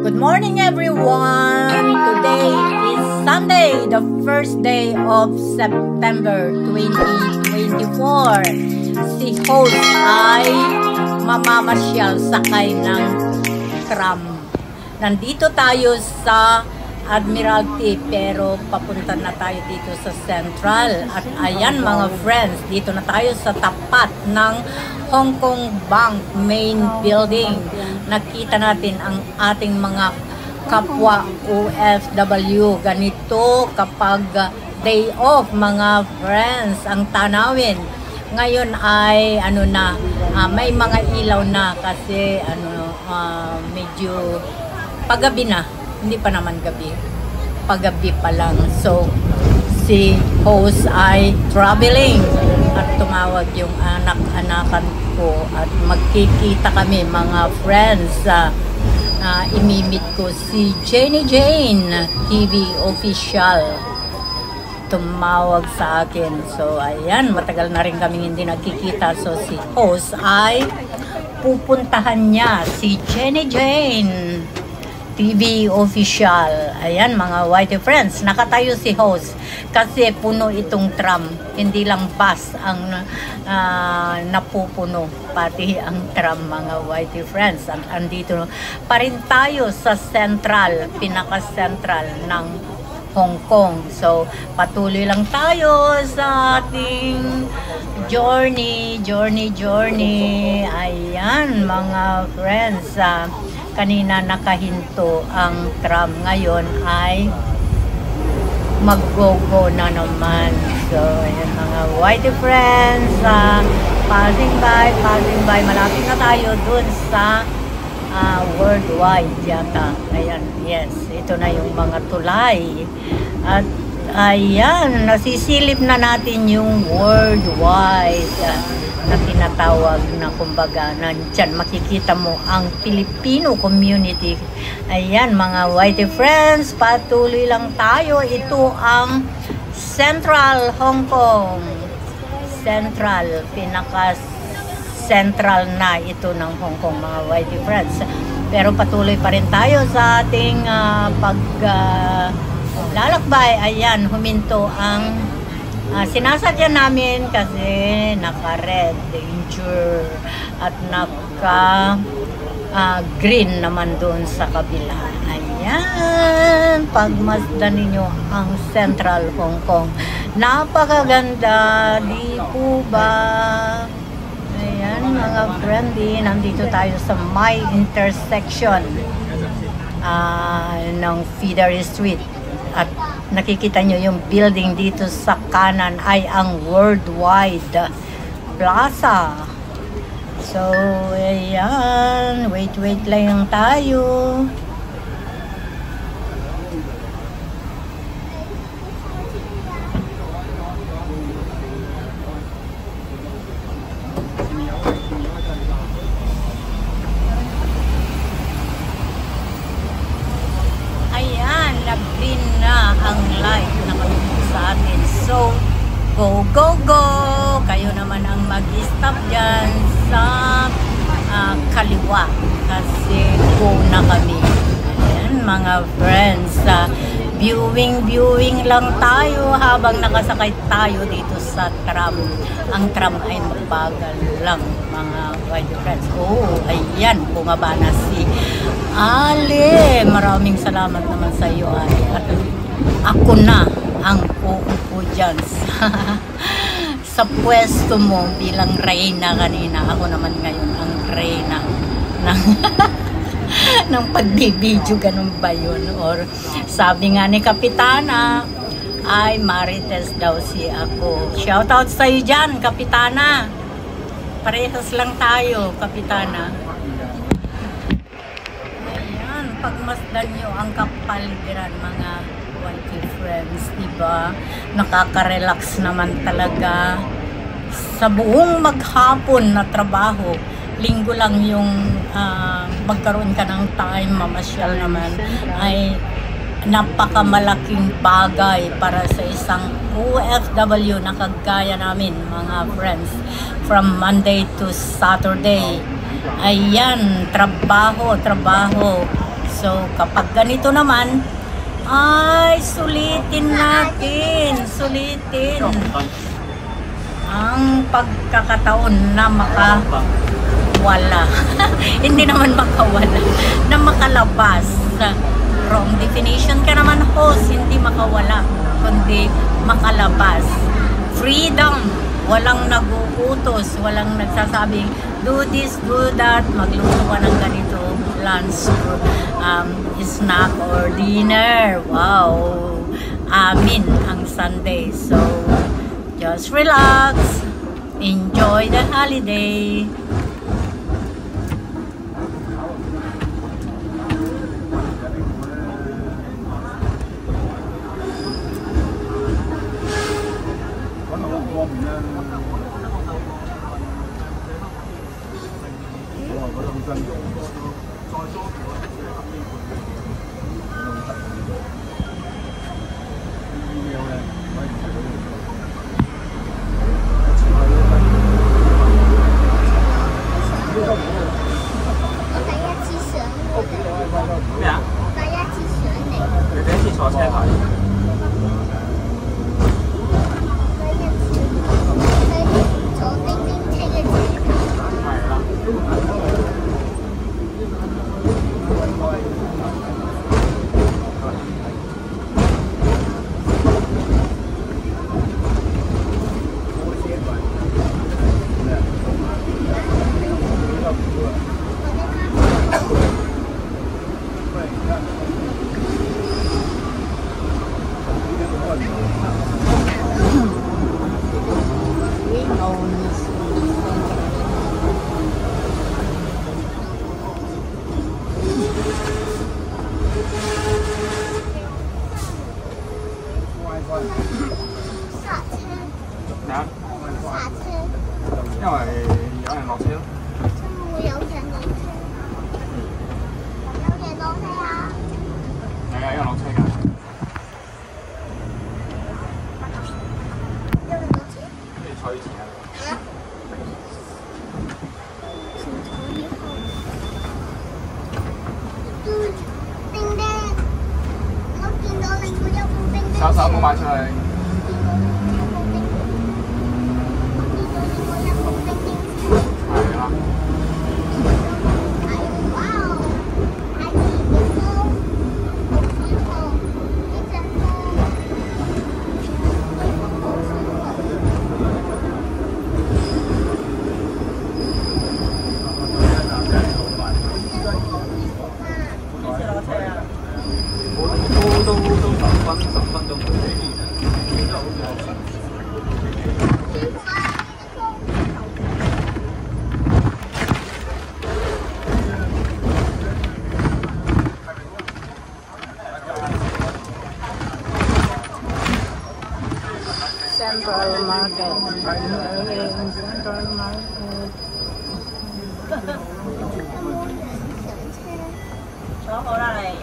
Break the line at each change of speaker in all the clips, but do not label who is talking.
Good morning everyone! Today is Sunday, the first day of September 2024. Si host ay mamamasyal sakay ng tram. Nandito tayo sa Admiralty pero papunta na tayo dito sa Central. At ayan mga friends, dito na tayo sa tapat ng Hong Kong Bank Main Building. Nakita natin ang ating mga kapwa OFW. Ganito kapag day off mga friends ang tanawin. Ngayon ay may mga ilaw na kasi medyo paggabi na. Hindi pa naman gabi. Paggabi pa lang. So, si host ay traveling at tumawag yung anak-anakan ko at magkikita kami mga friends. Imimit ko si Jenny Jane TV official. Tumawag sa akin. So, ayan. Matagal na rin kami hindi nagkikita. So, si host ay pupuntahan niya si Jenny Jane TV official. Ayan mga whitey friends, nakatayo si host kasi puno itong tram. Hindi lang bus ang napupuno, pati ang tram mga whitey friends. Andito pa rin tayo sa central, pinaka-central ng Hong Kong. So patuloy lang tayo sa ating journey. Ayan mga friends, kanina nakahinto ang tram, ngayon ay mag-go-go na naman. So, ayan mga whitey friends, passing by, malapit na tayo dun sa Worldwide yata. Ayan, yes, ito na yung mga tulay. At ayan, nasisilip na natin yung Worldwide na tinatawag na kumbaga nandyan makikita mo ang Filipino community. Ayan mga whitey friends, patuloy lang tayo. Ito ang Central Hong Kong. Central, pinaka-central na ito ng Hong Kong mga whitey friends. Pero patuloy pa rin tayo sa ating lalakbay. Ayan, huminto ang sinasadya namin kasi naka-red, danger, at naka-green naman doon sa kabila. Ayan, pagmasdan ninyo ang Central Hong Kong. Napakaganda, di po ba? Ayan mga friendly, nandito tayo sa my intersection ng Feeder Street. At nakikita nyo yung building dito sa kanan ay ang Worldwide Plaza. So, ayan. Wait lang tayo. Nag-green na ang light na katulog sa atin. So, go! Kayo naman ang mag-stop dyan sa kaliwa kasi go na kami. Ayan mga friends, viewing lang tayo habang nakasakay tayo dito sa tram. Ang tram ay mabagal lang mga whitey friends. Oh, ayan, bumaba na si Ale. Maraming salamat naman sa iyo, Ale. At ako na ang uupo dyan sa pwesto mo bilang reyna kanina. Ako naman ngayon ang reyna ng ng pagbibideo, ganun ba yun? Or sabi nga ni Kapitana ay Marites daw si ako. Shoutout sa iyo dyan, Kapitana. Parehas lang tayo, Kapitana. Ayan, pagmasdan nyo ang kapaligiran mga whitey friends, diba? Nakaka-relax naman talaga sa buong maghapon na trabaho. Linggo lang yung magkaroon ka ng time, mamasyal naman, ay napakamalaking bagay para sa isang OFW na kagaya namin mga friends. From Monday to Saturday, ayan, trabaho So, kapag ganito naman, ay sulitin natin. Sulitin ang pagkakataon na makawala. Hindi naman makawala, na makalabas. Wrong definition ka naman, host. Hindi makawala, kundi makalabas. Freedom. Walang nag-uutos, walang nagsasabing do this, do that, magluto ka ng ganito, lunch, snack or dinner. Wow! Amin ang Sunday. So, just relax. Enjoy the holiday. Central Market. Central Market. Đó, cô ra này.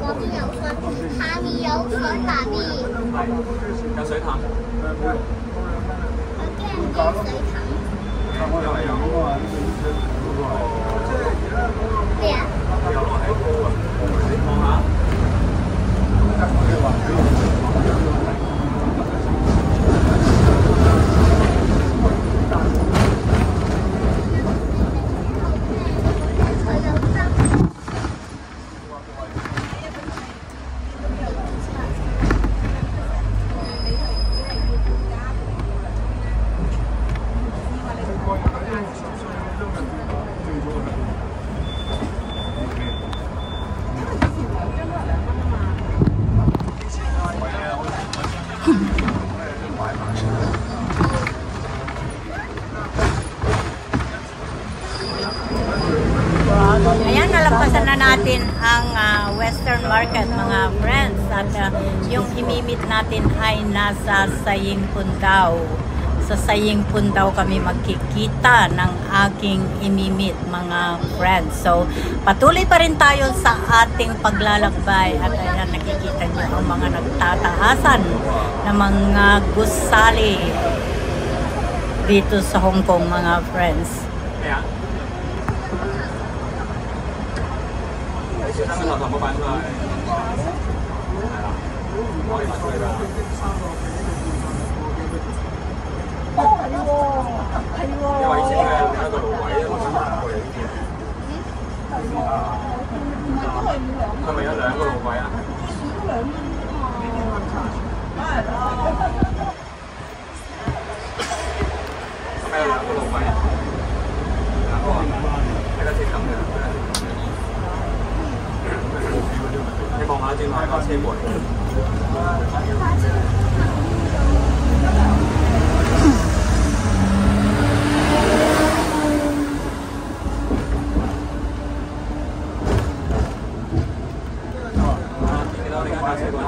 嗰邊有水，下面有水下面。
有水潭。
我驚水潭。
因為有
咩啊？
有落喺高啊！你望下。
Ayan, nalampasan na natin ang Western Market, mga friends. At yung imimit natin ay nasa Sayingpun daw. Sa Sayingpun daw kami magkikita ng aking imimit, mga friends. So, patuloy pa rin tayo sa ating paglalakbay. At ayan, nakikita nyo ang mga nagtataasan na mga gusali dito sa Hong Kong, mga friends.
Yeah. 三個頭頭冇擺出嚟，係啦，可以擺出嚟啦。因為以前係另一個爐位，我想行過嚟呢邊。係咪有兩個爐位啊？係咪有兩個爐位啊？兩個啊？睇得清咁嘅。 你望下正話架車過嚟。見到你架車過嚟。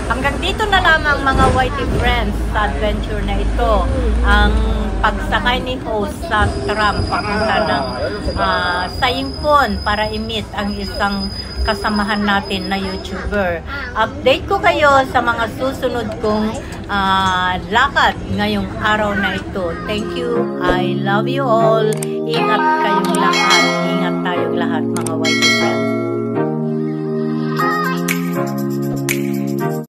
Hanggang dito na lamang mga YT friends sa adventure na ito. Ang pagsakay ni host sa tram papunta ng Sayingpun para i-meet ang isang kasamahan natin na YouTuber. Update ko kayo sa mga susunod kong lakad ngayong araw na ito. Thank you. I love you all. Ingat kayong lahat. Ingat tayong lahat mga YT.